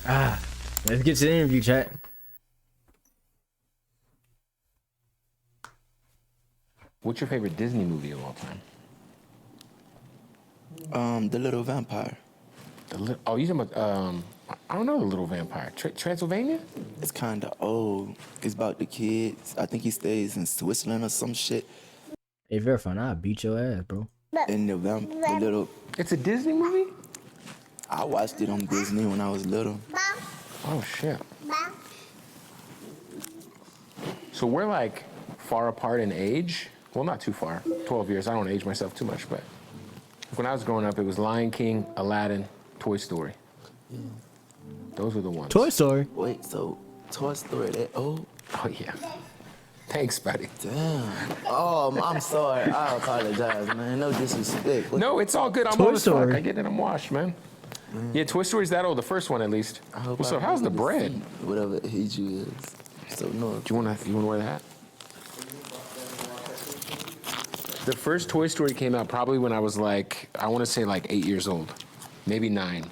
Let's get to the interview, chat. What's your favorite Disney movie of all time? The Little Vampire. Oh, you talking about, I don't know The Little Vampire. Transylvania? It's kind of old. It's about the kids. I think he stays in Switzerland or some shit. Hey, Verifine, I'll beat your ass, bro. And the little... It's a Disney movie? I watched it on Disney when I was little. Oh, shit. So we're like far apart in age. Well, not too far. 12 years. I don't age myself too much, but when I was growing up, it was Lion King, Aladdin, Toy Story. Yeah. Those were the ones. Toy Story. Wait, so Toy Story that old? Oh, yeah. Thanks, buddy. Damn. Oh, I'm sorry. I apologize, man. No disrespect. No, it's all good. I'm Toy old as fuck. Story. I get it. I'm washed, man. Yeah, Toy Story's that old. The first one, at least. What's up? How's the bread? Whatever age you is. So no. Do you wanna wear that? The first Toy Story came out probably when I was like, I want to say like 8 years old, maybe 9.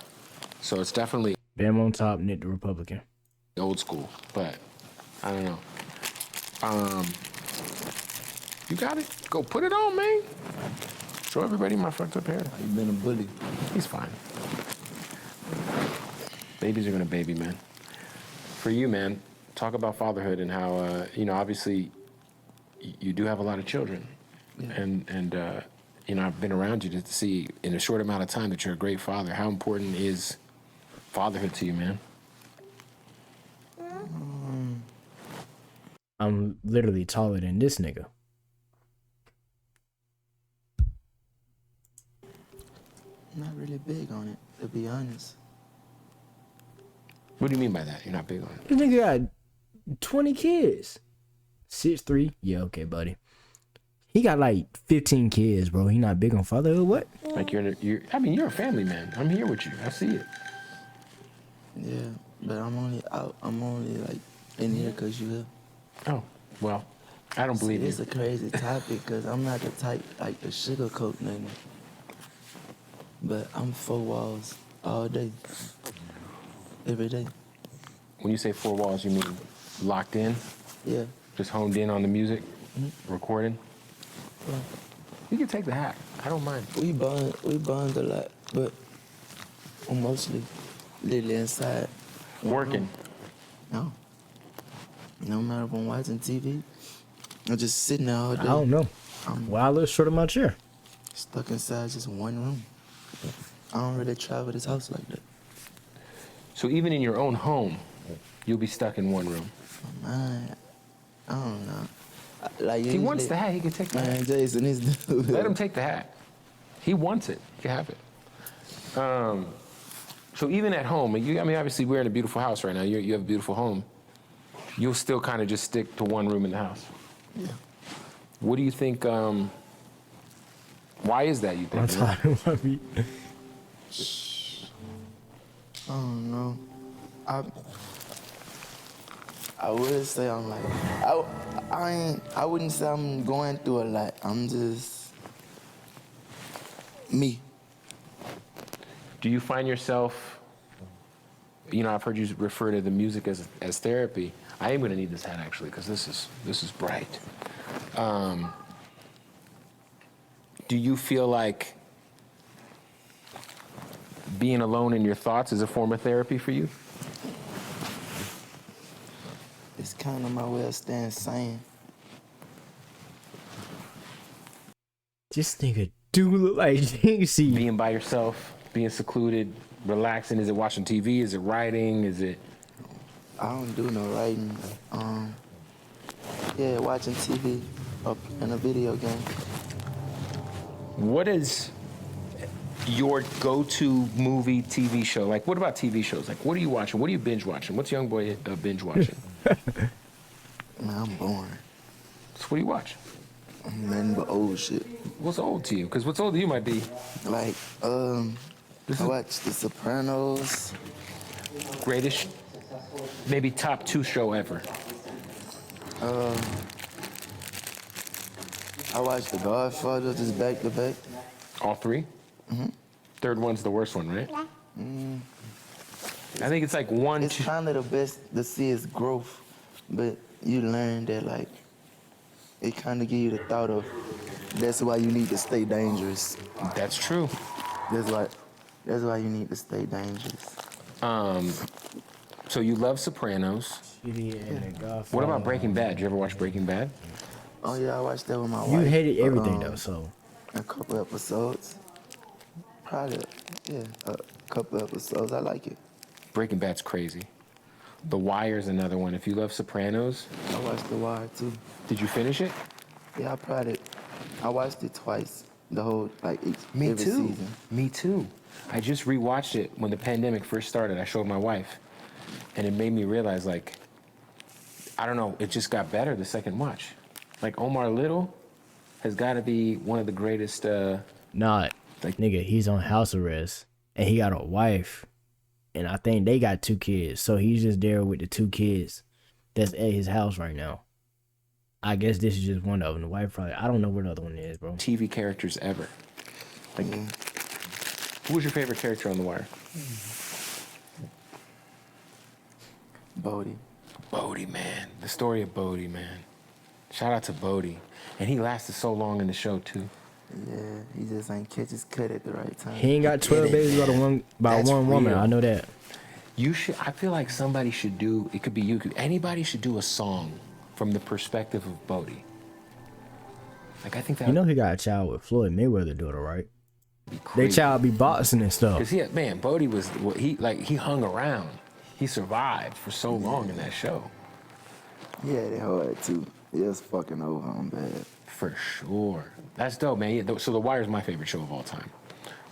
So it's definitely BamOnTop, Nick the Republican. old school, but I don't know. You got it? Go put it on, man. Show everybody my fucked up hair. You been a bully. He's fine. Babies are gonna baby, man. For you, man, talk about fatherhood and how, obviously you do have a lot of children. Yeah. And I've been around you to see in a short amount of time that you're a great father. How important is fatherhood to you, man? I'm literally taller than this nigga. I'm not really big on it, to be honest. What do you mean by that? You're not big on it? This nigga got 20 kids. 6'3". Yeah, okay, buddy. He got like 15 kids, bro. He not big on fatherhood. What? Like you're a family man. I'm here with you. I see it. Yeah, but I'm only out. I'm only like in here because you here. Oh, well, I don't believe It's you. a crazy topic because I'm not the type like to sugarcoat nothing. But I'm 4 walls all day, every day. When you say 4 walls, you mean locked in? Yeah. Just honed in on the music, recording? Yeah. You can take the hat. I don't mind. We bond a lot, but I'm mostly literally inside. Working. No. No matter if I'm watching TV, I'm just sitting there all day. I don't know. Why I look short of my chair? Stuck inside just one room. I don't really travel this house like that. So even in your own home, you'll be stuck in one room. Man, I don't know. Like He wants the hat. He can take the hat. Man, Jason is dude. Let him take the hat. He wants it. You can have it. So even at home, obviously we're in a beautiful house right now. You have a beautiful home. You'll still kind of just stick to one room in the house. Yeah. What do you think? Why is that? You think? I'm talking about me. I don't know. I would say I'm like, I wouldn't say I'm going through a lot. I'm just me. Do you find yourself? I've heard you refer to the music as therapy. I am going to need this hat actually because this is bright. Do you feel like being alone in your thoughts is a form of therapy for you? It's kind of my way of staying sane. This nigga do look like Jinxie. Being by yourself, being secluded, relaxing. Is it watching TV? Is it writing? Is it? I don't do no writing. Yeah, watching TV or in a video game. What is your go-to movie, TV show? Like, what about TV shows? Like, what are you watching? What are you binge watching? What's Youngboy binge watching? Man, I'm boring. So what do you watch? Nothing but old shit. What's old to you? Because what's old to you might be... Like, I watch The Sopranos. Greatest, maybe top 2 show ever. I watched The Godfather just back to back. All 3? Mm-hmm. Third one's the worst one, right? I think it's like one. It's kind of the best to see his growth, but you learn that like it kind of give you the thought of that's why you need to stay dangerous. That's true. That's why you need to stay dangerous. So you love Sopranos. What about Breaking Bad? Did you ever watch Breaking Bad? Oh yeah, I watched that with my wife. You hated everything though, so. A couple episodes. Probably, yeah, a couple episodes. I like it. Breaking Bad's crazy. The Wire's another one. If you love Sopranos, I watched The Wire too. did you finish it? Yeah, I watched it twice. The whole every season. Me too. I just rewatched it when the pandemic first started. I showed my wife, and it made me realize, like, I don't know, it just got better the second watch. Like, Omar Little has got to be one of the greatest. Nigga, he's on house arrest, and he got a wife, and I think they got 2 kids. So he's just there with the 2 kids that's at his house right now. I guess this is just one of them. The wife probably, I don't know where the other one is, bro. TV characters ever. Like, who was your favorite character on The Wire? Bodie. Bodie, man. The story of Bodie, man. Shout out to Bodie. And he lasted so long in the show, too. Yeah, he just ain't catch his cut at the right time. He ain't got 12 babies by one woman. I know that. I feel like somebody should do, it could be you, anybody should do a song from the perspective of Bodie. Like, I think that. You know he got a child with Floyd Mayweather daughter, right? They child be boxing and stuff. Cause Bodie was, he hung around. He survived for so long in that show. Yeah, they hard too. It was fucking over on bad. For sure. That's dope, man. So The Wire is my favorite show of all time.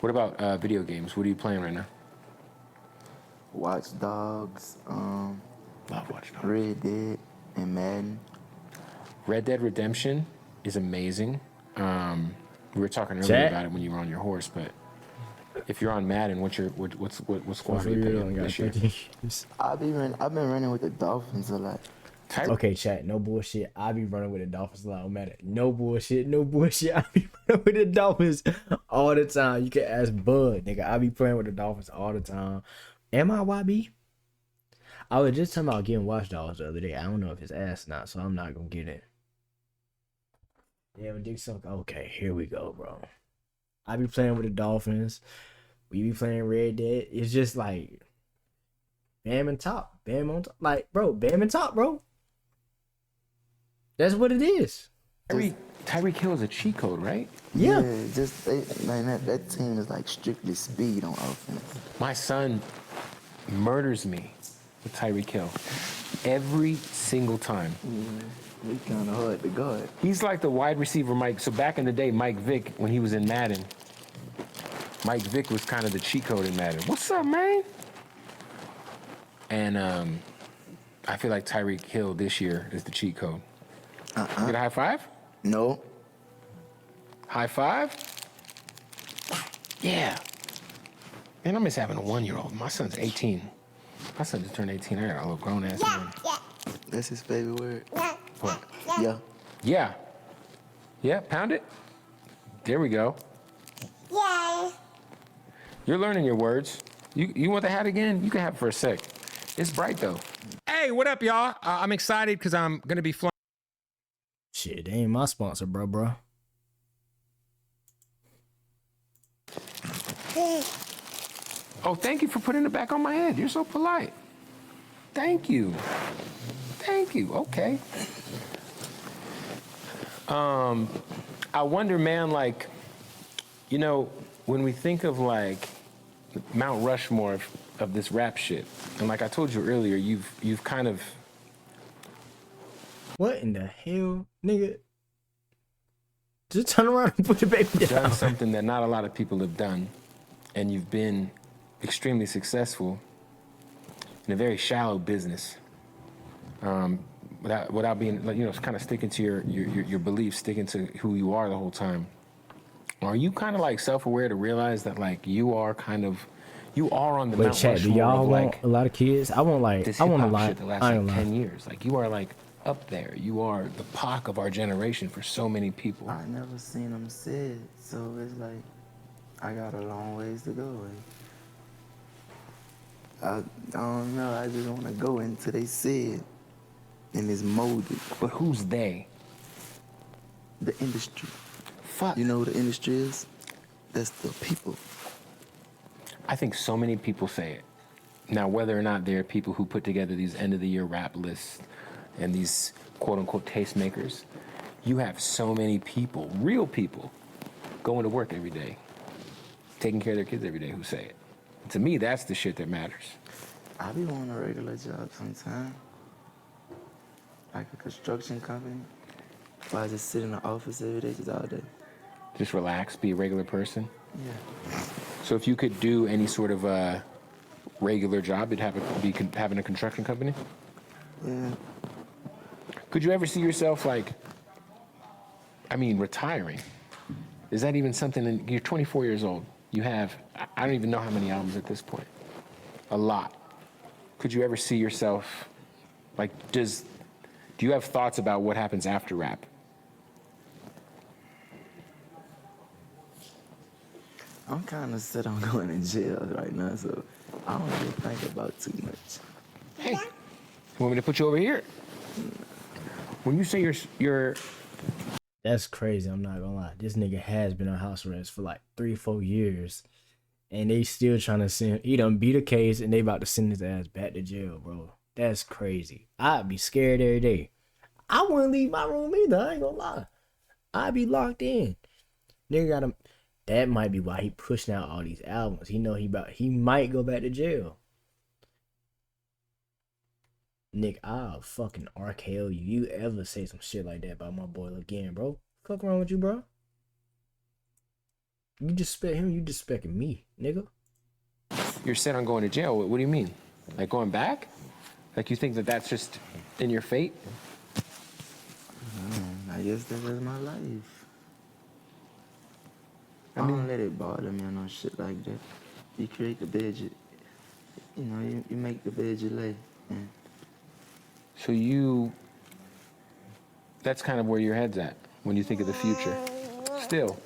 What about video games? What are you playing right now? Watch Dogs, Love Watch Dogs. Red Dead, and Madden. Red Dead Redemption is amazing. We were talking earlier about it when you were on your horse, but if you're on Madden, what squad are you playing this year? I've been running with the Dolphins a lot. Okay, chat, no bullshit. I be running with the Dolphins a lot on Madden. No bullshit. I be running with the Dolphins all the time. You can ask Bud, nigga. I be playing with the Dolphins all the time. Am I YB? I was just talking about getting Watch Dogs the other day. I don't know if it's ass or not, so I'm not gonna get it. Yeah, but Dick suck. Okay, here we go, bro. I be playing with the Dolphins. We be playing Red Dead. It's just like BamOnTop. BamOnTop. Like, bro, BamOnTop, bro. That's what it is. Tyreek Hill is a cheat code, right? Yeah. Just that team is like strictly speed on offense. My son murders me with Tyreek Hill every single time. He kind of hard to guard. He's like the wide receiver Mike. So back in the day, Mike Vick, when he was in Madden, Mike Vick was kind of the cheat code in Madden. What's up, man? And I feel like Tyreek Hill this year is the cheat code. Get a high five? No. High five? Yeah. Man, I miss having a 1-year-old. My son's 18. My son just turned 18. I got a little grown ass man. That's his favorite word. What? Yeah. Yeah. Yeah, pound it. There we go. Yeah. You're learning your words. You want the hat again? You can have it for a sec. It's bright though. Hey, what up, y'all? I'm excited because I'm gonna be flying. Shit, they ain't my sponsor, bro. Oh, thank you for putting it back on my head. You're so polite. Thank you. Okay. I wonder, man, like, you know, when we think of like Mount Rushmore of this rap shit, and like I told you earlier, you've kind of. What in the hell, nigga? Just turn around and put the baby down. Done something that not a lot of people have done, and you've been extremely successful in a very shallow business. Without being, like, you know, kind of sticking to your beliefs, sticking to who you are the whole time. Are you kind of like self-aware to realize that like you are on the Mount chat, do Rushmore y'all of want like a lot of kids? I want like this I want a hip-hop lot. shit the last I like ain't 10 lying. years? Like you are like up there. You are the Pac of our generation for so many people. I never seen him said, so it's like I got a long ways to go. I don't know. I just want to go into they said, and it's molded. But who's they? The industry. Fuck. You know what the industry is? That's the people. I think so many people say it. Now, whether or not there are people who put together these end of the year rap lists and these quote unquote tastemakers, you have so many people, real people, going to work every day, taking care of their kids every day who say it. To me, that's the shit that matters. I be wanting a regular job sometime. Like a construction company. Where I just sit in the office every day, just all day. Just relax, be a regular person. Yeah. So if you could do any sort of regular job, you'd be having a construction company? Yeah. Could you ever see yourself retiring? Is that even something? You're 24 years old. You have, I don't even know how many albums at this point. A lot. Could you ever see yourself, do you have thoughts about what happens after rap? I'm kind of set on going to jail right now, so I don't really think about too much. Hey, you want me to put you over here? When you say you're That's crazy. I'm not gonna lie. This nigga has been on house arrest for like 3-4 years, and they still trying to send. He done beat a case, and they about to send his ass back to jail, bro. That's crazy. I'd be scared every day. I wouldn't leave my room either. I ain't gonna lie. I'd be locked in. Nigga got him. That might be why he pushing out all these albums. He know he might go back to jail. Nick, I'll fucking RKO you. You ever say some shit like that about my boy again, bro? Fuck wrong with you, bro? You disrespect him, you disrespecting me, nigga. You're set on going to jail. What do you mean? Like going back? Like you think that that's just in your fate? I guess that's just my life. I don't let it bother me or no shit like that. You create the bed, you make the bed you lay. And So that's kind of where your head's at when you think of the future. Still.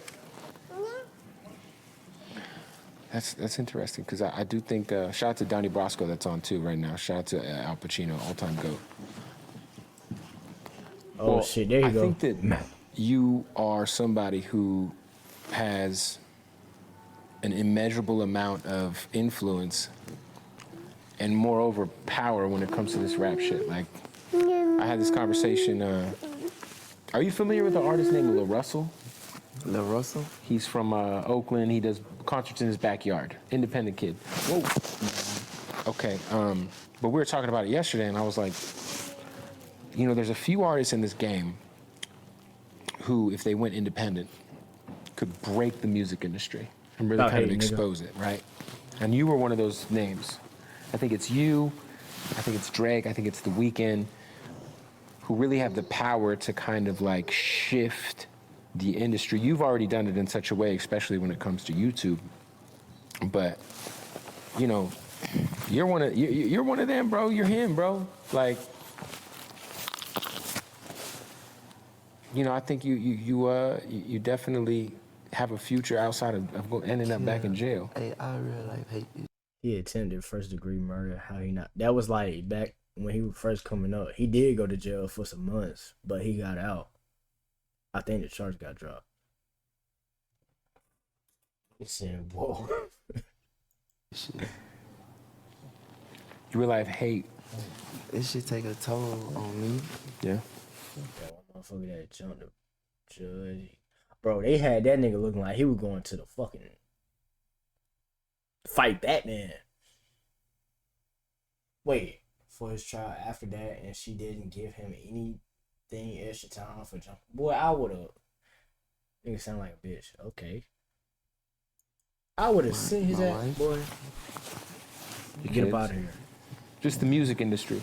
That's interesting because I do think, shout out to Donnie Brasco that's on too right now. Shout out to Al Pacino, all-time GOAT. Oh, shit, there you go. I think that you are somebody who has an immeasurable amount of influence and moreover power when it comes to this rap shit. Like, I had this conversation, are you familiar with an artist named Lil Russell? Lil Russell? He's from Oakland. He does concerts in his backyard. Independent kid. Whoa. Okay, but we were talking about it yesterday, and I was like, there's a few artists in this game who, if they went independent, could break the music industry and really kind of expose it, right? And you were one of those names. I think it's you, I think it's Drake, I think it's The Weeknd, who really have the power to kind of like shift the industry. You've already done it in such a way, especially when it comes to YouTube. But, you're one of them, bro. You're him, bro. Like, I think you definitely have a future outside of ending up back in jail. Hey, I real life hate you. He attempted first-degree murder. How he not? That was like back when he was first coming up. He did go to jail for some months, but he got out. I think the charge got dropped. He said, "Whoa." Real life hate. This shit take a toll on me. Yeah. That motherfucker that jumped the judge. Bro, they had that nigga looking like he was going to the fucking fight Batman. Wait, for his trial after that, and she didn't give him anything extra time for jumping. Boy, I would've. Nigga sound like a bitch. Okay. I would've sent his ass, boy. Get up out of here. Just the music industry.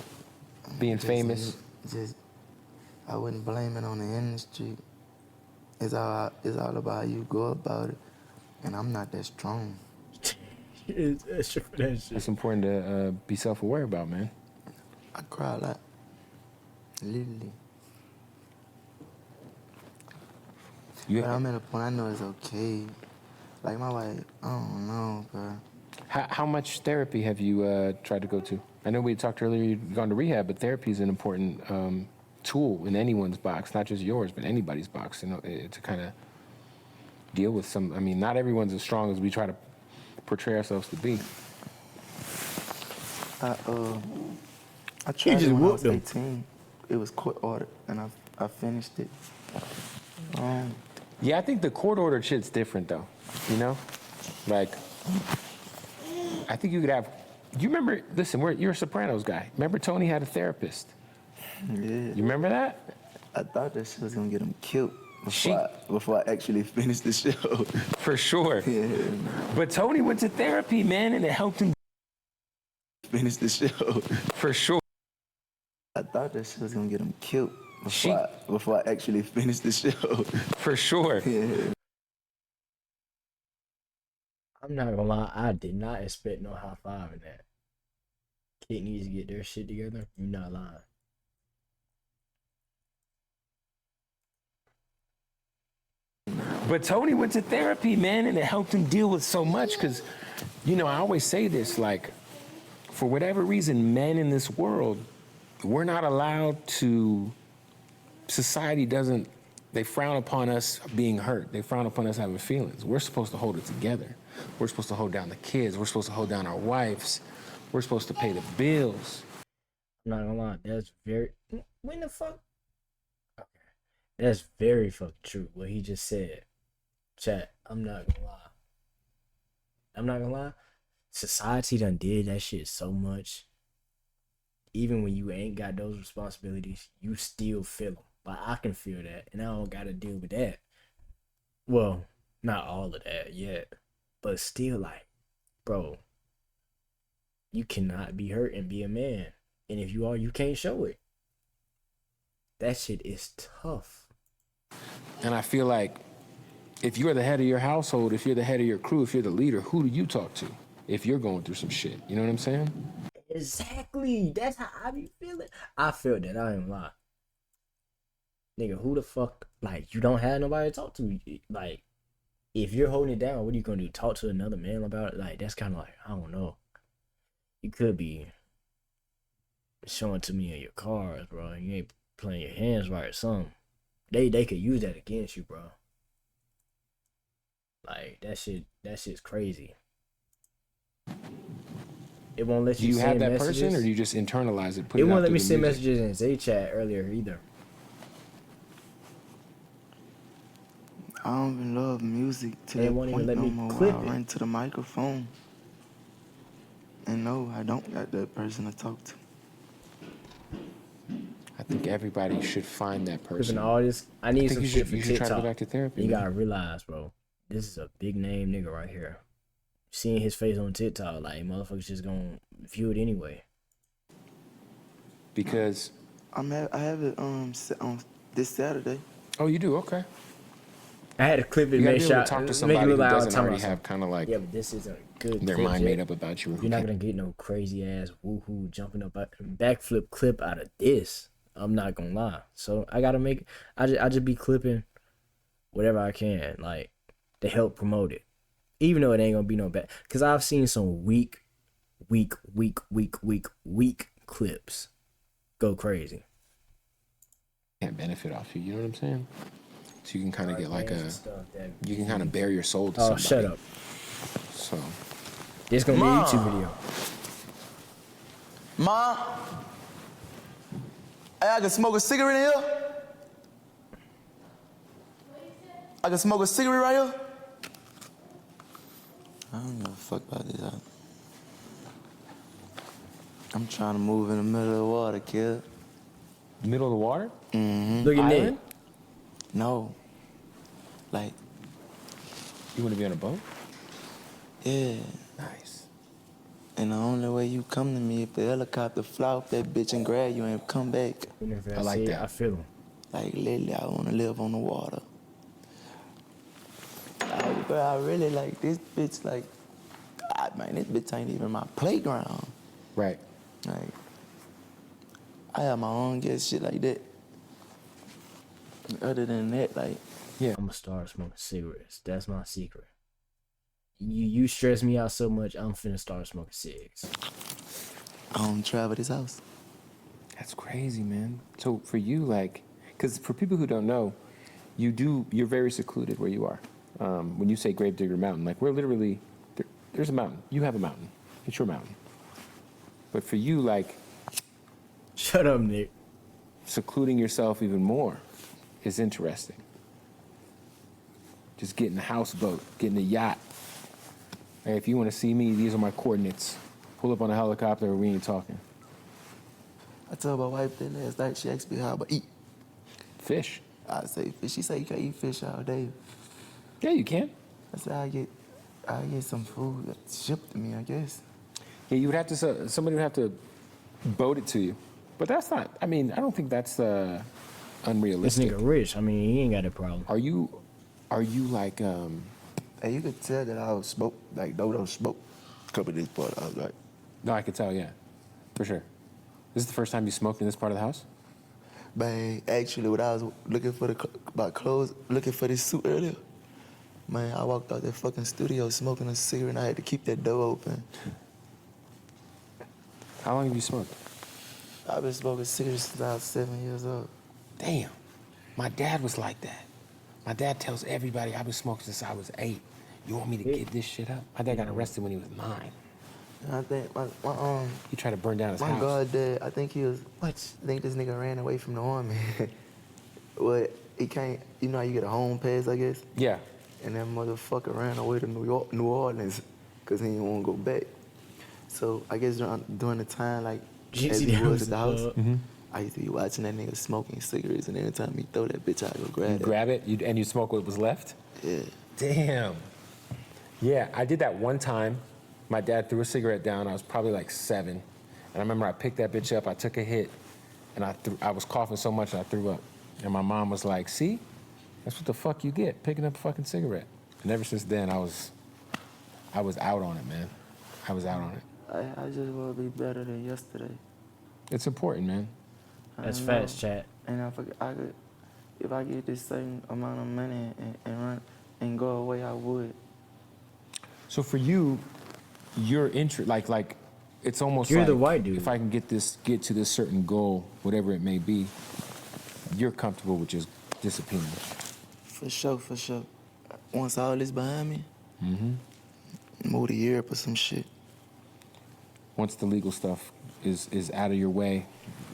Being famous. I wouldn't blame it on the industry. It's all about how you go about it. And I'm not that strong. It's extra for that shit. It's important to be self-aware about, man. I cry a lot. Literally. But I'm at a point I know it's okay. Like my wife, I don't know, bro. How much therapy have you tried to go to? I know we talked earlier you've gone to rehab, but therapy is an important tool in anyone's box, not just yours, but anybody's box, you know, to kind of deal with some. I mean, not everyone's as strong as we try to portray ourselves to be. I tried just it when I whooped was him. 18. It was court ordered, and I finished it. Yeah, I think the court ordered shit's different though. You know, like I think you could have. You remember? Listen, you're a Sopranos guy. Remember Tony had a therapist. Yeah. You remember that? I thought that shit was gonna get him killed She- before I actually finished the show. For sure. Yeah. But Tony went to therapy, man, and it helped him. Finish the show. For sure. I thought that shit was gonna get him killed She- before I actually finished the show. For sure. Yeah. I'm not gonna lie, I did not expect no high five in that. Kid needs to get their shit together. You're not lying. But Tony went to therapy, man, and it helped him deal with so much. Because, you know, I always say this, like, for whatever reason, men in this world, we're not allowed to. Society doesn't. They frown upon us being hurt. They frown upon us having feelings. We're supposed to hold it together. We're supposed to hold down the kids. We're supposed to hold down our wives. We're supposed to pay the bills. I'm not gonna lie, that's very. When the fuck? Okay. That's very fucking true. What he just said. Chat, I'm not gonna lie. I'm not gonna lie. Society done did that shit so much. Even when you ain't got those responsibilities, you still feel them. Like, I can feel that, and I don't gotta deal with that. Well, not all of that yet, but still, like, bro, you cannot be hurt and be a man. And if you are, you can't show it. That shit is tough. And I feel like if you're the head of your household, if you're the head of your crew, if you're the leader, who do you talk to if you're going through some shit? You know what I'm saying? Exactly. That's how I be feeling. I feel that. I ain't lie. Nigga, who the fuck? Like, you don't have nobody to talk to. Like, if you're holding it down, what are you gonna do? Talk to another man about it? Like, that's kind of like, I don't know. You could be showing to me in your cars, bro. You ain't playing your hands right or something. They could use that against you, bro. Like, that shit's crazy. It won't let Do you you have send that messages. person, or do you just internalize it? Put It it won't out let through me the send music? messages in Zay chat earlier either. I don't even love music to They that won't even point let no me more. clip I it. run to the microphone. And no, I don't got that person to talk to. I think everybody should find that person. Clipping all this. I need think some you shit should- for you should try TikTok. to go back to therapy, You man. gotta realize, bro, this is a big name nigga right here. Seeing his face on TikTok, like, motherfuckers just gonna view it anyway. Because, I have it on this Saturday. oh, you do? Okay. I had to clip it, You gotta make be sure able to talk to make somebody it who look like I was doesn't talking already about have something. kind of like Yeah, but this isn't good. their clip mind yet. made up about you. Or who You're not can- gonna get no crazy ass woohoo jumping up backflip clip out of this. I'm not gonna lie. So I gotta make. I just be clipping whatever I can, like, to help promote it. Even though it ain't gonna be no bad, cause I've seen some weak clips go crazy. can't benefit off you. You know what I'm saying? So you can kind of get like Bands a, and stuff that- you can kind of bare your soul to Oh, somebody. shut up. So It's gonna be a YouTube video. Ma, hey, I can smoke a cigarette in here? I can smoke a cigarette right here? I don't give a fuck about this. I'm trying to move in the middle of the water, kid. middle of the water. Look at Island? Nick. No. Like, You want to be on a boat? yeah. Nice. And the only way you come to me if the helicopter fly off that bitch and grab you and come back. I like that. I feel him. Like, lately, I want to live on the water. But I really like this bitch, like, God, man, this bitch ain't even my playground. Right. Like, I have my own get shit like that. Other than that, like, Yeah. I'm gonna start smoking cigarettes. That's my secret. You stress me out so much. I'm finna start smoking cigs. I don't travel this house. That's crazy, man. So for you, like, because for people who don't know, you're very secluded where you are. When you say Gravedigger Mountain, like we're literally, there's a mountain. You have a mountain. It's your mountain. But for you, like, Shut up, Nick. secluding yourself even more is interesting. Just getting a houseboat, getting a yacht. Hey, if you want to see me, these are my coordinates. Pull up on a helicopter, we ain't talking. I told my wife that last night. She asked me how I eat. Fish. I say fish. She said you can't eat fish all day. Yeah, you can. I said I get some food shipped to me, I guess. Yeah, you would have to. Somebody would have to boat it to you. But that's not. I mean, I don't think that's This unrealistic. nigga rich. I mean, he ain't got a problem. Are you like? Hey, you could tell that I was smoke, like no smoke coming this part. I was like, No, I could tell. Yeah, for sure. This is the first time you smoked in this part of the house. man, actually, when I was looking for my clothes, looking for this suit earlier, man, I walked out that fucking studio smoking a cigarette, and I had to keep that door open. How long have you smoked? I've been smoking cigarettes since I was 7 years old. Damn, my dad was like that. My dad tells everybody I've been smoking since I was 8. You want me to get this shit up? My dad got arrested when he was 9. And I think He tried to burn down his my house. goddad, I think he was. What? I think this nigga ran away from the army. What? He can't. You know how you get a home pass, I guess. Yeah. And that motherfucker ran away to New Orleans, cause he didn't want to go back. So I guess during the time, like as he was at the house, I used to be watching that nigga smoking cigarettes, and every time he throw that bitch, I go grab it. Grab it, and you smoke what was left? Yeah. Damn. Yeah, I did that one time. My dad threw a cigarette down. I was probably like 7. And I remember I picked that bitch up, I took a hit, and I was coughing so much I threw up. And my mom was like, see? That's what the fuck you get, picking up a fucking cigarette. And ever since then, I was out on it, man. I was out on it. I just want to be better than yesterday. It's important, man. That's I know. fast, chat. And if I get this certain amount of money and run and go away, I would. So for you, your interest, like, it's almost You're like the white dude. if I can get to this certain goal, whatever it may be, you're comfortable with just disappearing. For sure. Once all this behind me, move to Europe or some shit. Once the legal stuff is out of your way,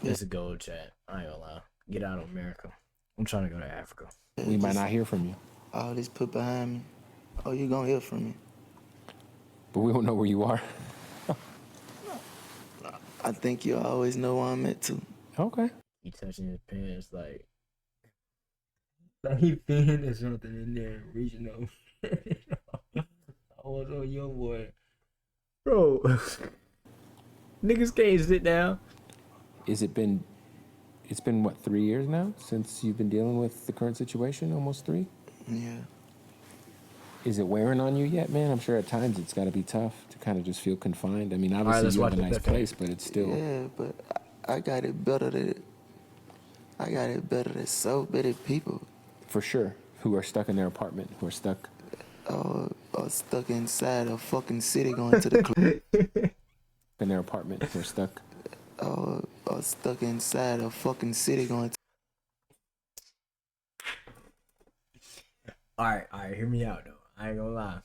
It's a gold, chat. I ain't gonna lie. Get out of America. I'm trying to go to Africa. we might not hear from you. All this put behind me. Oh, you gonna hear from me. But we don't know where you are. I think you always know where I'm at too. Okay. He touching his pants like he feeling something in there regional. I was on Youngboy. Bro. Niggas can't sit down. It's been what, 3 years now since you've been dealing with the current situation? Almost 3? Yeah. Is it wearing on you yet, man? I'm sure at times it's got to be tough to kind of just feel confined. I mean, obviously let's you have a watch nice it, okay. place, but it's still Yeah, but I got it better than so many people. for sure who are stuck in their apartment, who are stuck Stuck inside a fucking city going to the club. in their apartment, who are stuck. Stuck inside a fucking city going to. Alright, hear me out though. I ain't gonna lie.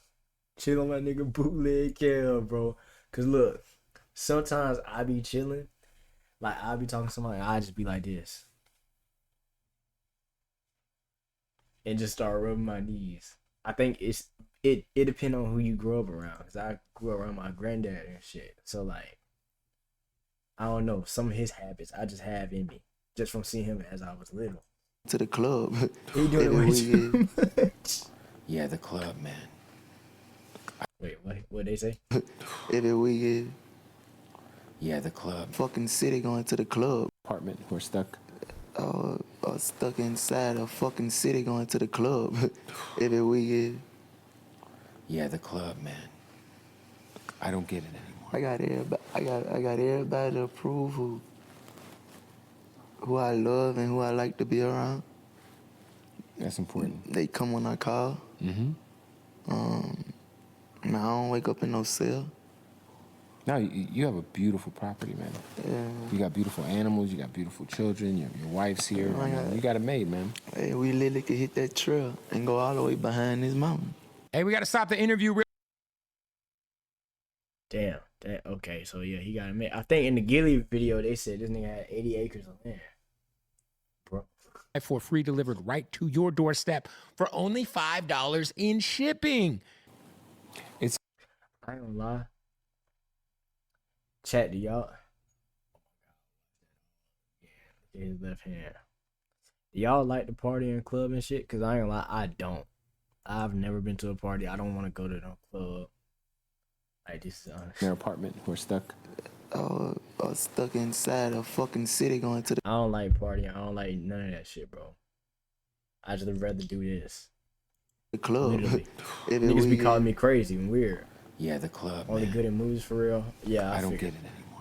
Chill on my nigga BootlegKev, bro. Cause look, sometimes I be chilling. Like I be talking to somebody, I just be like this. And just start rubbing my knees. I think it depends on who you grow up around. Cause I grew up around my granddad and shit. So like, I don't know, some of his habits I just have in me. Just from seeing him as I was little. To the club. He doing it way too much. Yeah, the club, man. Wait, what they say? Every weekend. Yeah, the club. Fucking city going to the club. Apartment, who are stuck. Stuck inside a fucking city going to the club. Every weekend. Yeah, the club, man. I don't get it anymore. I got everybody to approve who I love and who I like to be around. That's important. They come when I call. Man, I don't wake up in no cell. No, you have a beautiful property, man. Yeah. You got beautiful animals. You got beautiful children. Your wife's here. You got it made, man. Hey, we literally could hit that trail and go all the way behind this mountain. Hey, we got to stop the interview real. Damn. Okay, so yeah, he got it made. I think in the Gilly video, they said this nigga had 80 acres of land. Bro. For free delivered right to your doorstep for only $5 in shipping. I ain't gonna lie. Chat to y'all. Yeah, his left hand. Y'all like to party in club and shit? Cause I ain't gonna lie, I don't. I've never been to a party. I don't want to go to no club. Like this is honest. Their apartment. We're stuck. Stuck inside a fucking city going to the I don't like partying. I don't like none of that shit, bro. I just rather do this. club. Literally. Niggas be calling me crazy and weird. Yeah, the club. Only man. good in movies for real. Yeah, I don't get it anymore.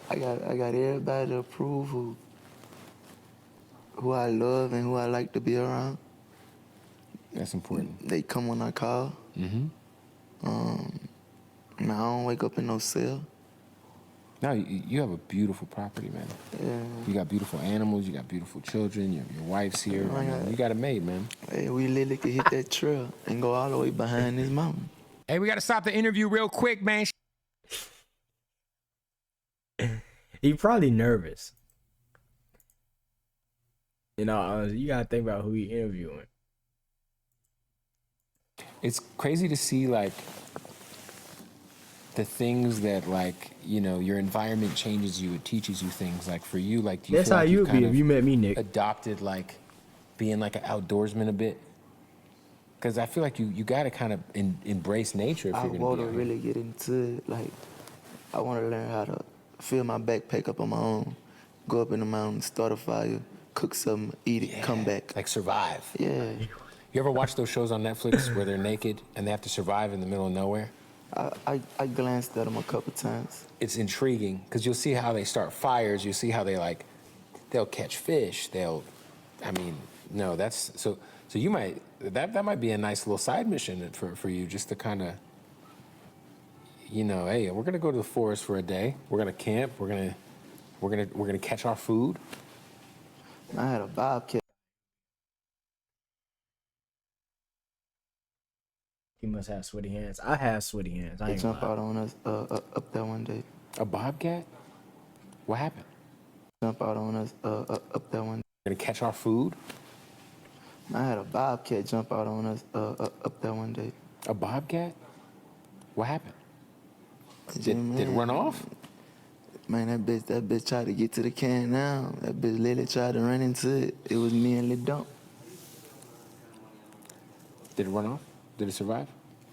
I got everybody to approve who I love and who I like to be around. That's important. They come when I call. Mm-hmm. Man, I don't wake up in no cell. No, you have a beautiful property, man. Yeah. You got beautiful animals. You got beautiful children. Your wife's here. You got it made, man. Hey, we literally could hit that trail and go all the way behind this mountain. Hey, we got to stop the interview real quick, man. He probably nervous. You know, you gotta think about who he interviewing. It's crazy to see, like, the things that, like, you know, your environment changes you. It teaches you things. Like, for you, like, do you That's feel how like you you've would be kind if of you met me, Nick. adopted, like, being, like, an outdoorsman a bit? Because I feel like you got to kind of embrace nature if I you're going want to to be really get into it. Like, I want to learn how to fill my backpack up on my own, go up in the mountains, start a fire, cook something, eat it, come back. Like, survive. Yeah. You ever watch those shows on Netflix where they're naked and they have to survive in the middle of nowhere? I glanced at them a couple times. It's intriguing because you'll see how they start fires. You'll see how they'll catch fish. So you might, that might be a nice little side mission for you, just to kind of, you know, hey, we're gonna go to the forest for a day. We're gonna camp. We're gonna catch our food. I had a bobcat. He must have sweaty hands. I have sweaty hands. I They ain't jump gonna out on us up there one day. A bobcat? What happened? Jump out on us up there one day. We're gonna catch our food. I had a bobcat jump out on us up there one day. A bobcat? What happened? Did it run off? Man, that bitch tried to get to the can now. That bitch literally tried to run into it. It was me and Lil Dump. Did it run off? Did it survive?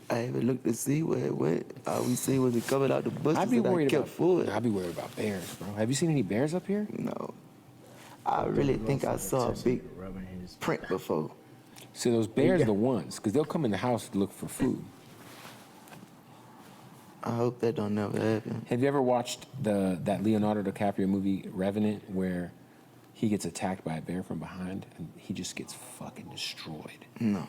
I even looked to see where it went. All we see was it covered out the bushes I'd be worried kept forward. I'd be worried about bears, bro. Have you seen any bears up here? No. I really think I saw a big print before. See, those bears are the ones, because they'll come in the house to look for food. I hope that don't never happen. Have you ever watched that Leonardo DiCaprio movie, Revenant, where he gets attacked by a bear from behind and he just gets fucking destroyed? No.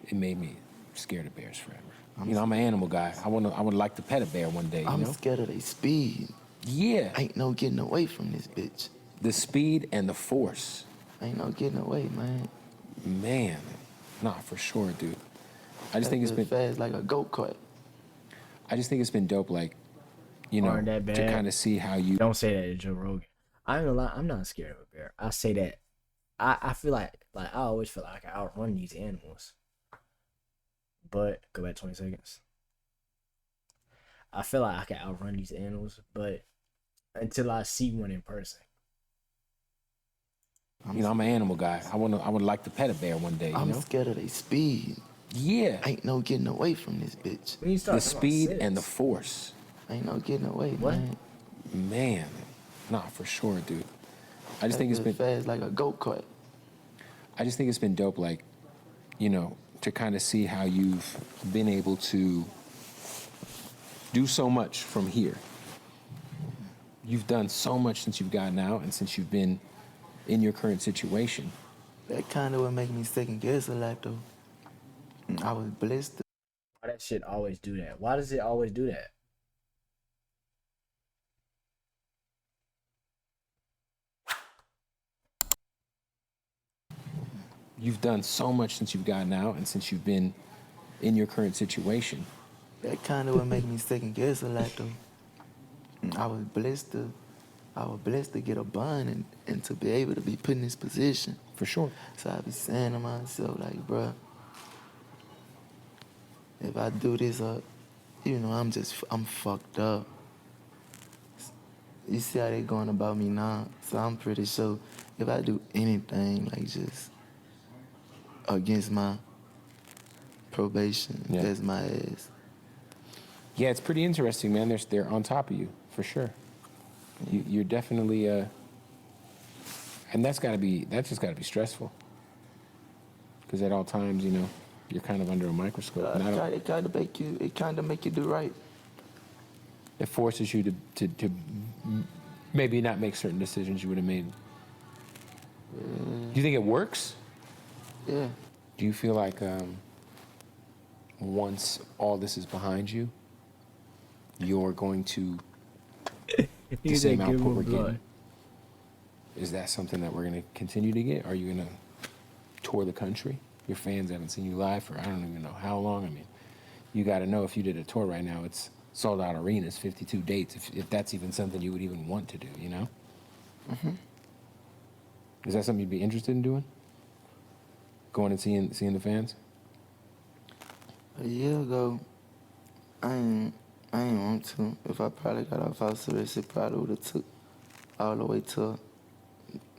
It made me scared of bears forever. I'm an animal guy. I would like to pet a bear one day. I'm scared of their speed. Yeah. Ain't no getting away from this bitch. The speed and the force. Ain't no getting away, man. Man, nah, for sure, dude. I just think it's been fast like a go-kart. I just think it's been dope, like, you know, Aren't that bad? to kind of see how you Don't say that to Joe Rogan. I ain't gonna lie, I'm not scared of a bear. I say that I feel like I always feel like I outrun these animals. But go back 20 seconds. I feel like I can outrun these animals, but until I see one in person. I'm an animal guy. I would like to pet a bear one day. I'm scared of their speed. Yeah. Ain't no getting away from this bitch. When you start The speed and the force. Ain't no getting away, What? man. Man, nah, for sure, dude. I just think it's been fast like a go-kart. I just think it's been dope, like, you know, to kind of see how you've been able to do so much from here. You've done so much since you've gotten out and since you've been in your current situation. That kind of would make me second guess a lot, though. I was blessed. Why that shit always do that? Why does it always do that? You've done so much since you've gotten out and since you've been in your current situation. That kind of would make me second guess a lot though. I was blessed to get a bond and to be able to be put in this position. For sure. So I be saying to myself, like, bruh, if I do this up, you know, I'm fucked up. You see how they going about me now? So I'm pretty sure if I do anything, like just against my probation, that's my ass. Yeah, it's pretty interesting, man. They're on top of you, for sure. You're definitely, and that's just gotta be stressful. Because at all times, you know, you're kind of under a microscope. It kind of make you do right. It forces you to maybe not make certain decisions you would have made. Do you think it works? Yeah. Do you feel like once all this is behind you, you're going to the same output we're getting? Is that something that we're going to continue to get? Are you going to tour the country? Your fans haven't seen you live for I don't even know how long. I mean, you got to know if you did a tour right now, it's sold out arenas, 52 dates, if that's even something you would even want to do, you know? Mm-hmm. Is that something you'd be interested in doing? Going and seeing the fans? A year ago, I ain't want to. If I probably got off house arrest, it probably would have took all the way to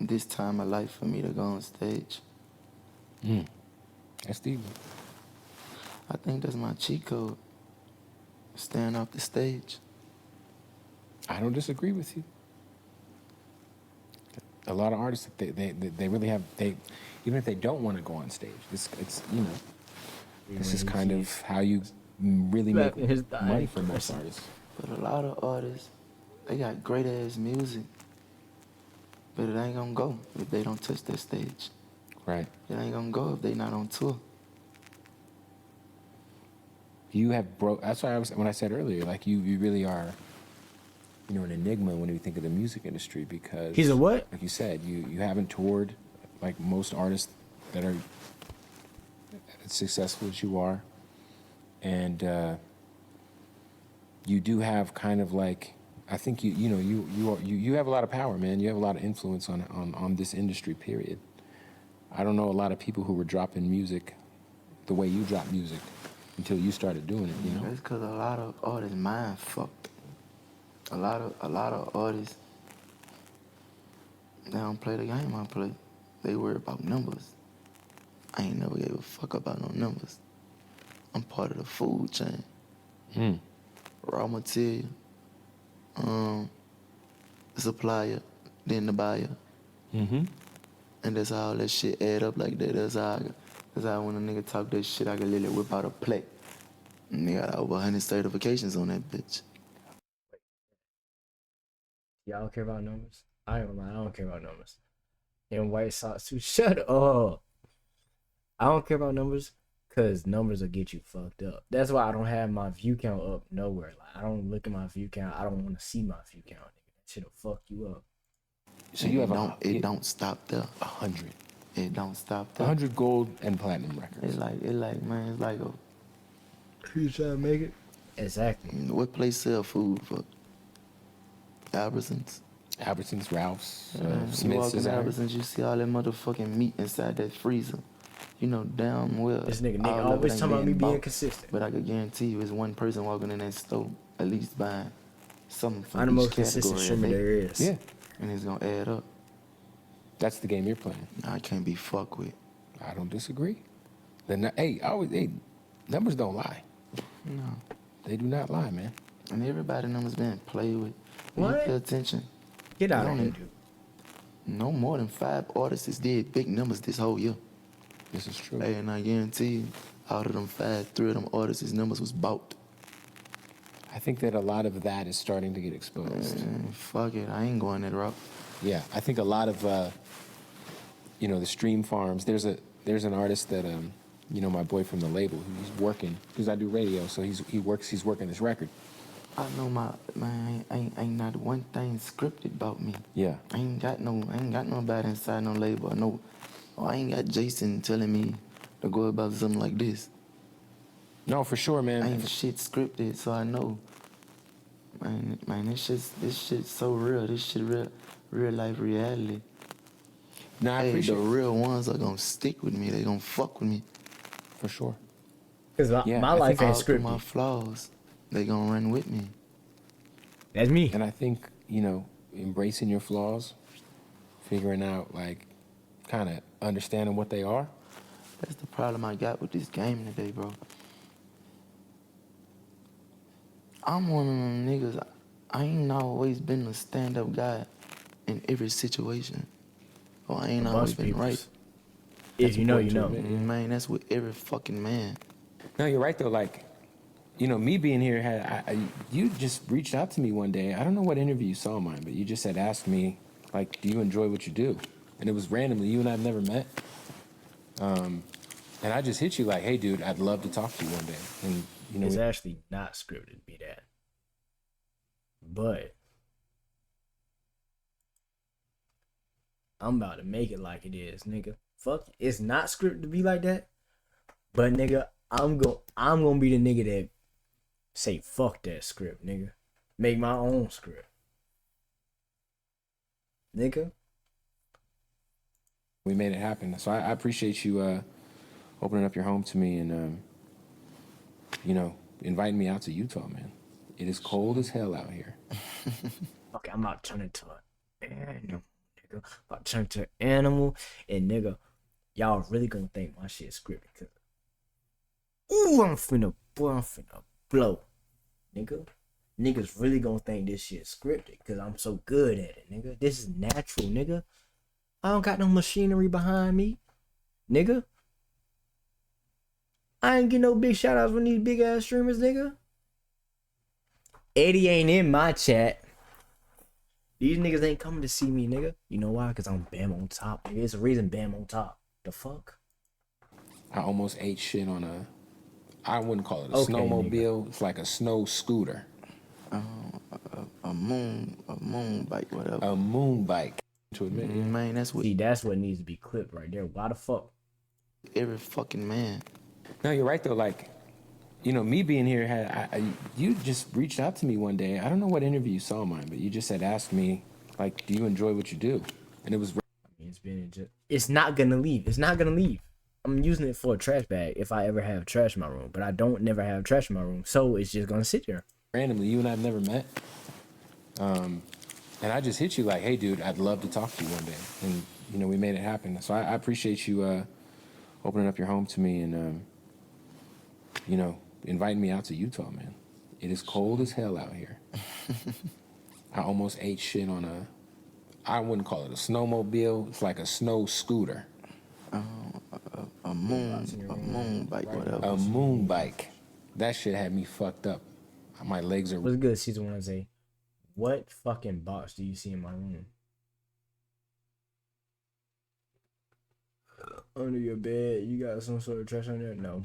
this time of life for me to go on stage. That's deep. I think that's my cheat code. Staying off the stage. I don't disagree with you. A lot of artists, they really have, even if they don't want to go on stage, it's you know, this is kind of how you really make money for most artists. But a lot of artists, they got great ass music, but it ain't gonna go if they don't touch that stage. Right. It ain't gonna go if they not on tour. You have that's why when I said earlier, like you really are, you know, an enigma when you think of the music industry, because he's a what? Like you said, you haven't toured like most artists that are as successful as you are, and you do have kind of like, I think you have a lot of power, man. You have a lot of influence on this industry, period. I don't know a lot of people who were dropping music the way you drop music until you started doing it, you know? That's because a lot of artists mind fucked. A lot of artists, they don't play the game I play. They worry about numbers. I ain't never gave a fuck about no numbers. I'm part of the food chain. Raw material, the supplier, then the buyer. And that's how all that shit add up like that. That's how when a nigga talk that shit, I can literally whip out a plate. And they got over 100 certifications on that bitch. Y'all don't care about numbers? I ain't gonna lie, I don't care about numbers. And White Sox too, shut up. I don't care about numbers because numbers will get you fucked up. That's why I don't have my view count up nowhere. Like, I don't look at my view count. I don't want to see my view count. Nigga. That shit'll fuck you up. So you have it don't stop there. 100. It don't stop there. 100 gold and platinum records. It's like man, it's like a. You trying to make it? Exactly. What place sell food for? Albertsons. Albertsons, Ralph's, You Smith's. walk in Albertsons, you see all that motherfucking meat inside that freezer. You know damn well. This nigga all of it always ain't talking about me being bought. consistent. But I could guarantee you, it's one person walking in that store at least buying something from I'm the each most consistent category. streamer there is. Yeah. And it's gonna add up. That's the game you're playing. I can't be fucked with. I don't disagree. Numbers don't lie. No. They do not lie, man. And everybody numbers being played with. When you What? pay attention. Get out of only- here, dude. No more than 5 artists did big numbers this whole year. This is true. Hey, and I guarantee you, out of them 5, 3 of them artists' numbers was bought. I think that a lot of that is starting to get exposed. Fuck it, I ain't going that route. Yeah, I think a lot of, the stream farms. There's an artist that my boy from the label, he's working because I do radio, so he's working this record. I know ain't not one thing scripted about me. Yeah. I ain't got nobody inside no label. I ain't got Jason telling me to go about something like this. No, for sure, man. Ain't shit scripted, so I know. Man, this shit's so real. This shit real life reality. No, I appreciate the real ones are gonna stick with me. They gonna fuck with me. For sure. Because my life ain't All through scripted. my flaws, they gonna run with me. That's me. And I think, embracing your flaws, figuring out, like, kind of understanding what they are. That's the problem I got with this game today, bro. I'm one of them niggas. I ain't always been a stand-up guy in every situation. Or I ain't always been right. If you know, you know. Man, that's with every fucking man. No, you're right, though. Like, me being here, you just reached out to me one day. I don't know what interview you saw mine, but you just said, ask me, like, do you enjoy what you do? And it was randomly. You and I have never met. And I just hit you like, hey, dude, I'd love to talk to you one day. And, it's actually not scripted, be that. But I'm about to make it like it is, nigga. Fuck it. It's not scripted to be like that. But nigga, I'm gonna be the nigga that say fuck that script, nigga. Make my own script. Nigga. We made it happen. So I appreciate you opening up your home to me and inviting me out to Utah, man. It is cold as hell out here. Okay, I'm about to turn into an animal, nigga. About to turn into an animal, and nigga, y'all really gonna think my shit scripted. Cause, ooh, I'm finna blow, nigga. Niggas really gonna think this shit scripted, cause I'm so good at it, nigga. This is natural, nigga. I don't got no machinery behind me, nigga. I ain't get no big shout outs from these big ass streamers, nigga. Eddie ain't in my chat. These niggas ain't coming to see me, nigga. You know why? Because I'm BamOnTop, nigga. It's a reason BamOnTop. The fuck? I almost ate shit on I wouldn't call it a snowmobile. Nigga. It's like a snow scooter. A moon bike, whatever. A moon bike. To admit, man, that's what. See, that's what needs to be clipped right there. Why the fuck? Every fucking man. No, you're right though. Like, me being here, you just reached out to me one day. I don't know what interview you saw mine, but you just said, ask me, like, do you enjoy what you do? And it was. It's not gonna leave. It's not gonna leave. I'm using it for a trash bag if I ever have trash in my room, but I don't never have trash in my room, so it's just gonna sit there. Randomly, you and I have never met. And I just hit you like, hey, dude, I'd love to talk to you one day. And, we made it happen. So I appreciate you opening up your home to me and, inviting me out to Utah, man. It is cold as hell out here. I almost ate shit on I wouldn't call it a snowmobile. It's like a snow scooter. A moon bike, whatever. A moon bike. That shit had me fucked up. My legs are... What's good, Season 1 say? What fucking box do you see in my room? Under your bed, you got some sort of trash on there? No.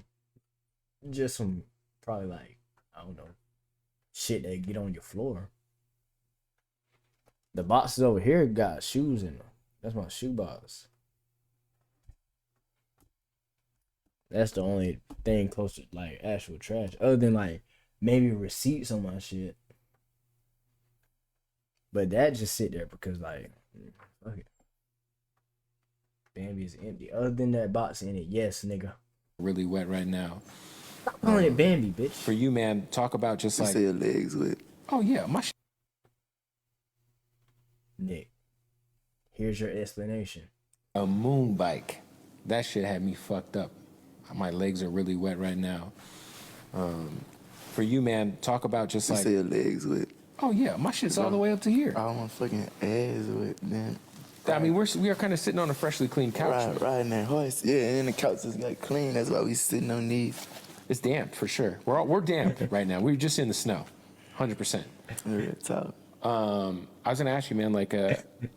Just some, probably like, I don't know, shit that get on your floor. The boxes over here got shoes in them. That's my shoe box. That's the only thing close to like actual trash. Other than like maybe receipts on my shit. But that just sit there because like fuck it. Bambi is empty. Other than that box in it, yes, nigga. Really wet right now. Stop calling it Bambi, bitch. For you, man, talk about just like... say your legs wet. Oh, yeah, my shit. Nick, here's your explanation. A moon bike. That shit had me fucked up. My legs are really wet right now. For you, man, talk about just like... say your legs wet. Oh, yeah, my shit's all the way up to here. I want fucking ass wet, man. I mean, we are kind of sitting on a freshly clean couch. Right in that horse. Yeah, and then the couch just got clean. That's why we sitting on these. It's damp, for sure. We're damp right now. We're just in the snow. 100%. Real talk. I was going to ask you, man, like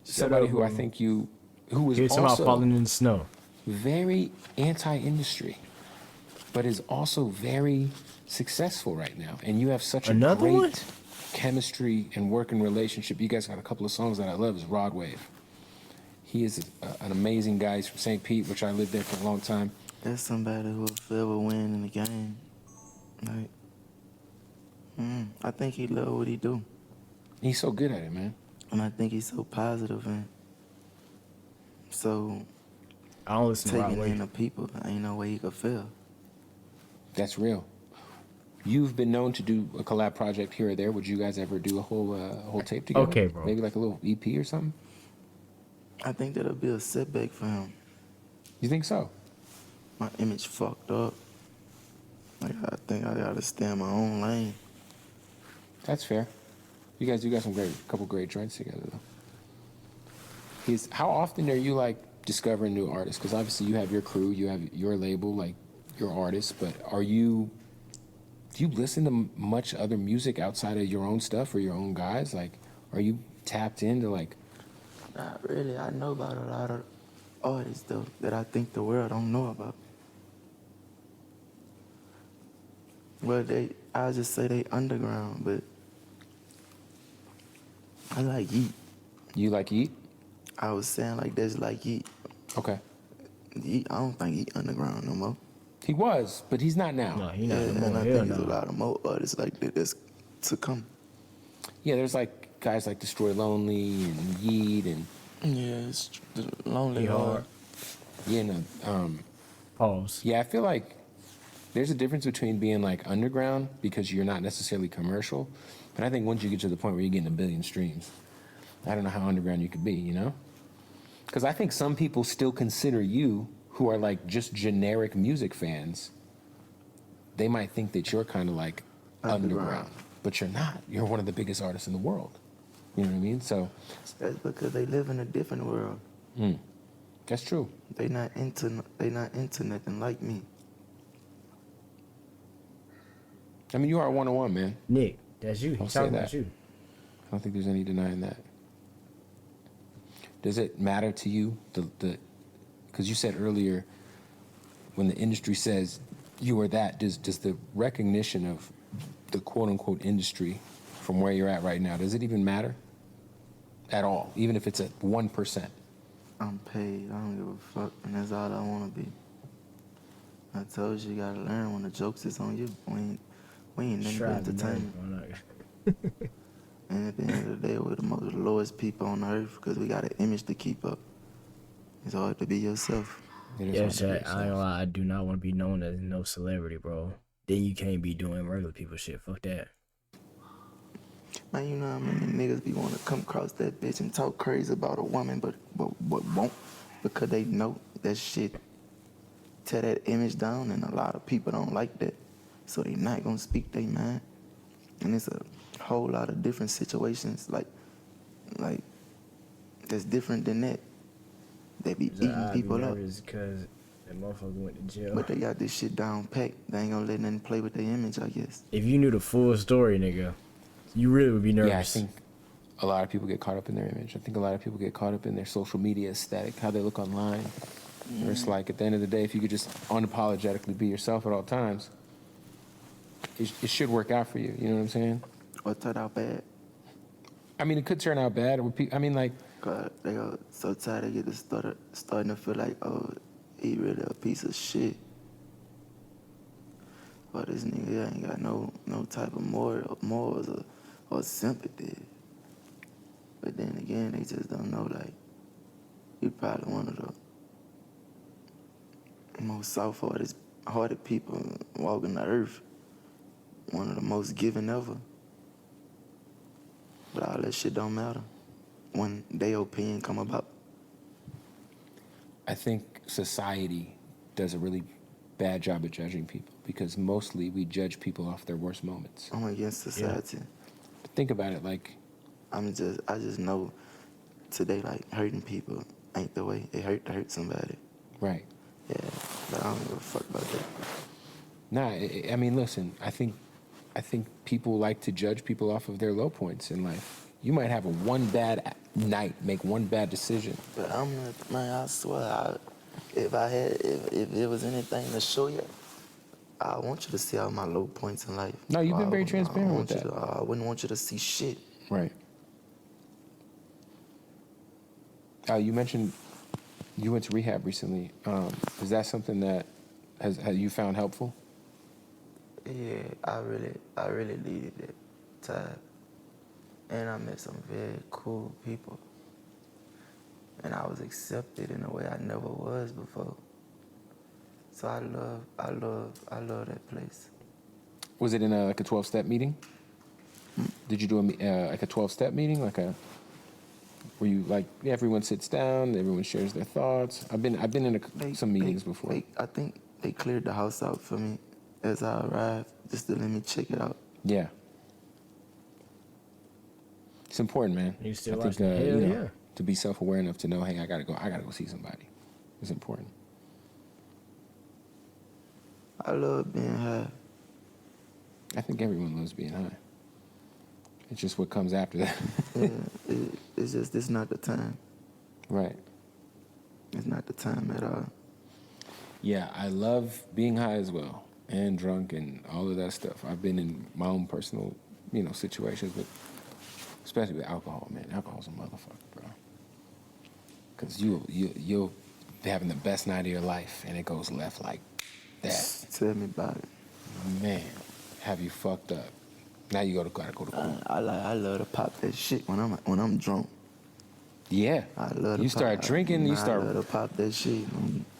somebody who I think who was Here's somehow also falling in the snow. very anti-industry. but is also very successful right now. And you have such a Another great one? chemistry and working relationship. You guys got a couple of songs that I love. Is Rod Wave. He is an amazing guy. He's from St. Pete, which I lived there for a long time. That's somebody who will forever win in the game. Like, I think he love what he do. He's so good at it, man. And I think he's so positive and so I don't listen to Rod taking in Wave. the people. Ain't no way he could fail. That's real. You've been known to do a collab project here or there. Would you guys ever do a whole tape together? Okay, bro. Maybe like a little EP or something? I think that'll be a setback for him. You think so? My image fucked up. Like, I think I gotta stay in my own lane. That's fair. You guys do got some couple great joints together, though. How often are you, like, discovering new artists? Because obviously you have your crew, you have your label, like, your artists, but do you listen to much other music outside of your own stuff or your own guys? Like, are you tapped into, like... Not really. I know about a lot of artists, though, that I think the world don't know about. Well, I'll just say they underground, but I like Yeet. You like Yeet? I was saying like that's like Yeet. Okay. Yeet, I don't think Yeet underground no more. He was, but he's not now. No, he not no And more. I Hell think there's a no. lot of more artists like that that's to come. Yeah, there's, like, guys like Destroy Lonely and Yeet and... Yeah, it's the Lonely He hard. Heart. Yeah, no, Pause. yeah, I feel like there's a difference between being, like, underground because you're not necessarily commercial, but I think once you get to the point where you're getting 1 billion streams, I don't know how underground you could be, you know? Because I think some people still consider you, who are, like, just generic music fans, they might think that you're kind of, like, underground, but you're not. You're one of the biggest artists in the world. You know what I mean? So That's because they live in a different world. that's true. They not into nothing like me. I mean, you are a one-on-one, man. Nick, that's you. I'll He's say talking about that. you. I don't think there's any denying that. Does it matter to you, because you said earlier, when the industry says you are that, does the recognition of the quote-unquote industry from where you're at right now, does it even matter at all, even if it's at 1%? I'm paid. I don't give a fuck, and that's all I want to be. I told you, you gotta learn when the jokes is on you. We ain't nothing but entertainment. And at the end of the day, we're the most lowest people on earth because we got an image to keep up. It's hard to be yourself. It is Yeah, hard to be Chad, I ain't yourself. gonna lie. I do not want to be known as no celebrity, bro. Then you can't be doing regular people shit. Fuck that. Man, you know how many niggas be wanting to come across that bitch and talk crazy about a woman, but won't because they know that shit tear that image down, and a lot of people don't like that, so they not gonna speak their mind. And it's a whole lot of different situations like that's different than that. They be eating people up, because that motherfucker went to jail. but they got this shit down packed. They ain't gonna let nothing play with their image, I guess. If you knew the full story, nigga, you really would be nervous. Yeah, I think a lot of people get caught up in their image. I think a lot of people get caught up in their social media aesthetic, how they look online. Where it's like, at the end of the day, if you could just unapologetically be yourself at all times, it should work out for you. You know what I'm saying? Or turned out bad. I mean, it could turn out bad. I mean, like, God, they got so tired they get to starting to feel like, oh, he really a piece of shit. But this nigga ain't got no type of morals or sympathy. But then again, they just don't know, like, he probably one of the most soft-hearted people walking the earth. One of the most giving ever. But all that shit don't matter when their opinion come about. I think society does a really bad job at judging people because mostly we judge people off their worst moments. I'm against society. But think about it, like, I just know today, like, hurting people ain't the way. It hurt to hurt somebody. right. Yeah, but I don't give a fuck about that. Nah, I mean, listen, I think people like to judge people off of their low points in life. You might have one bad night, make one bad decision. But I'm not, man, I swear, if it was anything to show you, I want you to see all my low points in life. No, you've been very transparent with that. I wouldn't want you to see shit. Right. You mentioned you went to rehab recently. Is that something that has you found helpful? Yeah, I really needed it time. And I met some very cool people. And I was accepted in a way I never was before. So I love that place. Was it in like a 12-step meeting? Did you do like a 12-step meeting, where you like everyone sits down, everyone shares their thoughts? I've been in some meetings before. I think they cleared the house out for me as I arrived, just to let me check it out. Yeah, it's important, man. You still I think yeah. to be self-aware enough to know, hey, I gotta go see somebody. It's important. I love being high. I think everyone loves being high. It's just what comes after that. Yeah, it's just, it's not the time. Right. It's not the time at all. Yeah, I love being high as well, and drunk and all of that stuff. I've been in my own personal, situations, but especially with alcohol, man. Alcohol's a motherfucker, bro. Because you'll be having the best night of your life, and it goes left like that. Tell me about it. Man, have you fucked up? Now you gotta go to court. I love to pop that shit when I'm drunk. Yeah. I love to you start drinking. You start. I love to pop that shit.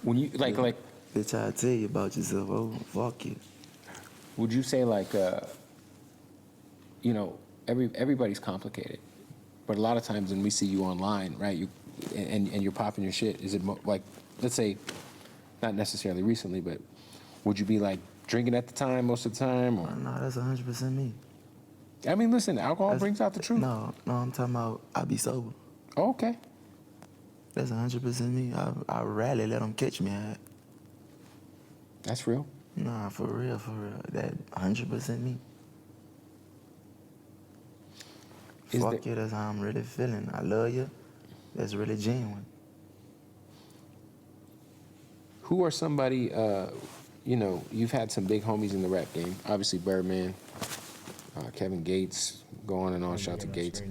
When you like. Bitch, I tell you about yourself. Oh, fuck you. Would you say everybody's complicated, but a lot of times when we see you online, right, and you're popping your shit, is it like, let's say, not necessarily recently, but would you be like drinking at the time most of the time, or? No, that's 100% me. I mean, listen, alcohol brings out the truth. No, I'm talking about I be sober. Oh, okay. That's 100% me. I rarely let them catch me high. That's real. Nah, for real. That 100% me. Fuck you, that's how I'm really feeling. I love you. That's really genuine. Who are somebody, you've had some big homies in the rap game. Obviously, Birdman, Kevin Gates, go on and on, shout to Gates.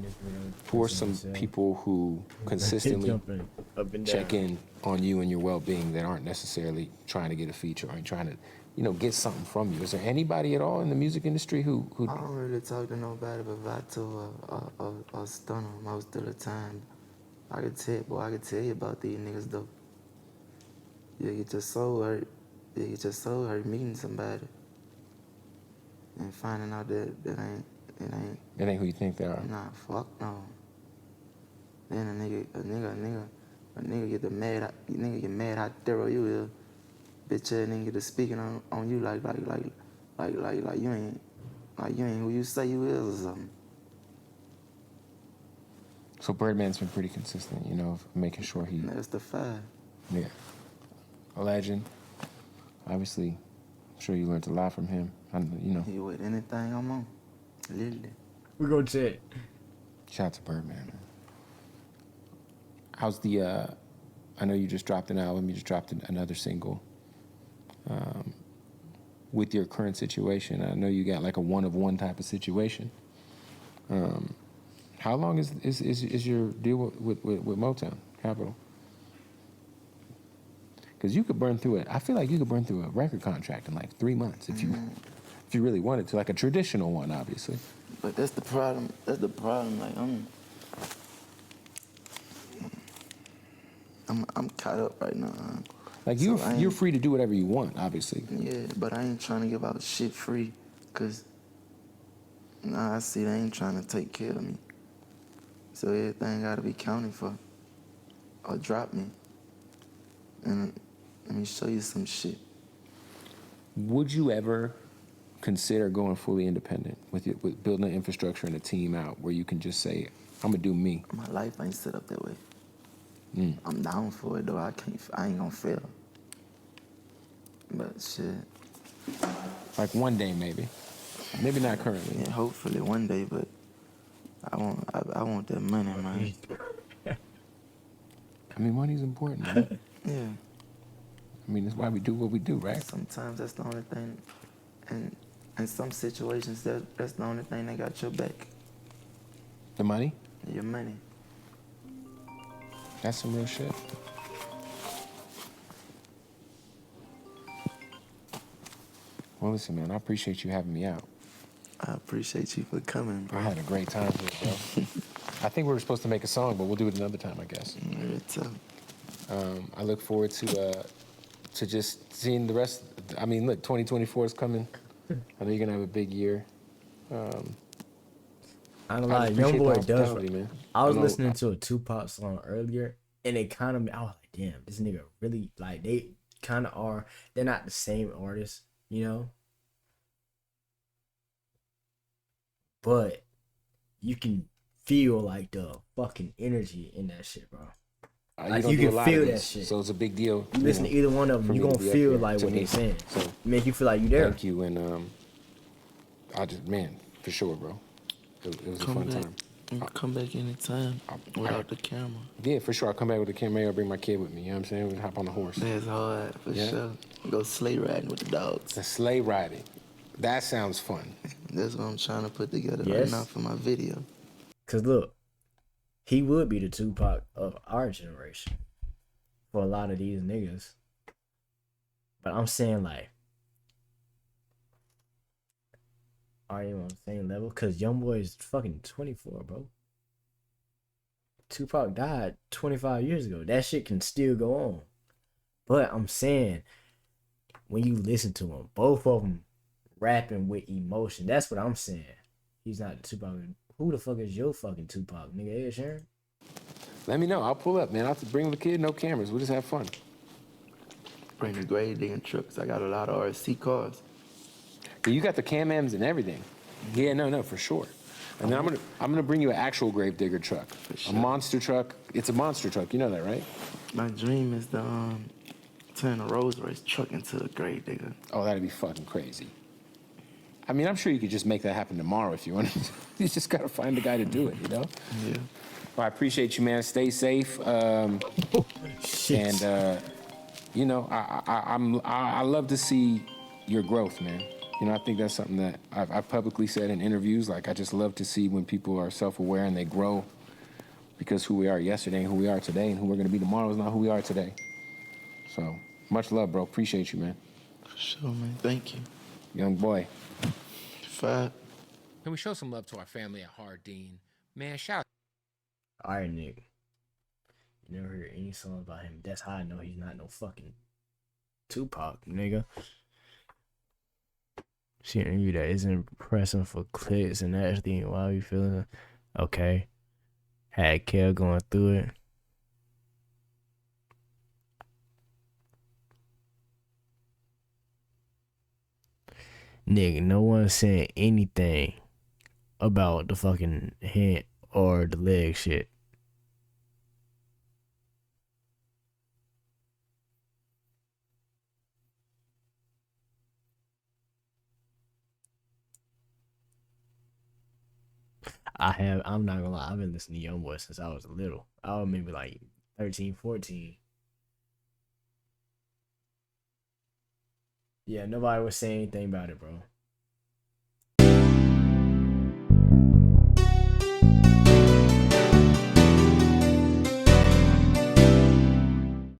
Who are some people who consistently check in on you and your well-being that aren't necessarily trying to get a feature or trying to, get something from you? Is there anybody at all in the music industry who... I don't really talk to nobody, but if I told a stunner most of the time, I could tell you about these niggas, though. You get your soul hurt. You get your soul hurt meeting somebody and finding out that it ain't who you think they are. Nah, fuck no. Then a nigga get mad how thorough you is. Bitch ass nigga get to speaking on you like you ain't who you say you is or something. So Birdman's been pretty consistent, of making sure he... That's the five. Yeah. A legend. Obviously, I'm sure you learned a lot from him. He with anything I'm on. Literally. We're going to check. Shout out to Birdman, man. How's the... I know you just dropped an album. You just dropped another single. With your current situation, I know you got like a one-of-one type of situation. How long is your deal with Motown, Capitol? Because you could burn through it. I feel like you could burn through a record contract in like 3 months if you really wanted to, like a traditional one, obviously. But that's the problem. Like I'm caught up right now. Like you're free to do whatever you want, obviously. Yeah, but I ain't trying to give out shit free, cause I see they ain't trying to take care of me. So everything gotta be counted for, or drop me. And let me show you some shit. Would you ever consider going fully independent with building an infrastructure and a team out where you can just say, I'm gonna do me? My life ain't set up that way. I'm down for it though. I ain't gonna fail. But shit. Like one day maybe. Maybe not currently. Yeah, hopefully one day, but I want that money, man. I mean, money's important, man. Yeah. I mean, that's why we do what we do, right? Sometimes that's the only thing, and in some situations, that's the only thing that got your back. The money? Your money. That's some real shit. Well, listen, man, I appreciate you having me out. I appreciate you for coming, bro. I had a great time here, bro. I think we were supposed to make a song, but we'll do it another time, I guess. Very tough. I look forward to just seeing the rest. I mean, look, 2024 is coming. I know you're gonna have a big year. I don't lie, just appreciate the Youngboy does. hospitality, man. I was know- listening to a Tupac song earlier, and it kind of, I was like, damn, this nigga really, like, they kind of are. They're not the same artist, you know. But you can feel like the fucking energy in that shit, bro. Like, don't you do a can lot of feel this, that shit. so it's a big deal. You listen to either one of for them, me you to gonna be up feel here, like to what me. they saying. So Make you feel like you there. thank you, and I just, man, for sure, bro. It was a Come fun back. time. You can come back anytime without the camera. Yeah, for sure. I'll come back with the camera. I'll bring my kid with me. You know what I'm saying? We can hop on the horse. That's hard, for Yeah. sure. Go sleigh riding with the dogs. The sleigh riding. That sounds fun. That's what I'm trying to put together right Yes. now for my video. Cause look, he would be the Tupac of our generation for a lot of these niggas. But I'm saying, like, are you on the same level? Cause Youngboy is fucking 24, bro. Tupac died 25 years ago. That shit can still go on. But I'm saying, when you listen to them, both of them rapping with emotion. That's what I'm saying. He's not the Tupac. Who the fuck is your fucking Tupac, nigga? Ed Sheeran? Let me know. I'll pull up, man. I'll bring the kid, no cameras. We'll just have fun. Bring the grave digging trucks. I got a lot of RC cars. Yeah, you got the Can-Ams and everything. Yeah, no, for sure. And then I'm gonna bring you an actual gravedigger truck, sure. a monster truck. It's a monster truck. You know that, right? My dream is to turn a Rolls Royce truck into a grave digger. Oh, that'd be fucking crazy. I mean, I'm sure you could just make that happen tomorrow if you want. You just gotta find the guy to do it, you know? Yeah. Well, I appreciate you, man. Stay safe. Shit. And you know, I love to see your growth, man. You know, I think that's something that I've publicly said in interviews. Like, I just love to see when people are self-aware and they grow, because who we are yesterday and who we are today and who we're gonna be tomorrow is not who we are today. So, much love, bro. Appreciate you, man. For sure, man. Thank you. Youngboy. Five. Can we show some love to our family at Hardin? Man, shout Alright, Nick. You never heard any songs about him. That's how I know he's not no fucking Tupac, nigga. See an interview that isn't pressing for clicks and actually why we feeling okay. Had Kev going through it. Nigga, no one saying anything about the fucking hand or the leg shit. I'm not gonna lie, I've been listening to Youngboy since I was little. I was maybe like 13, 14. Yeah, nobody was saying anything about it, bro.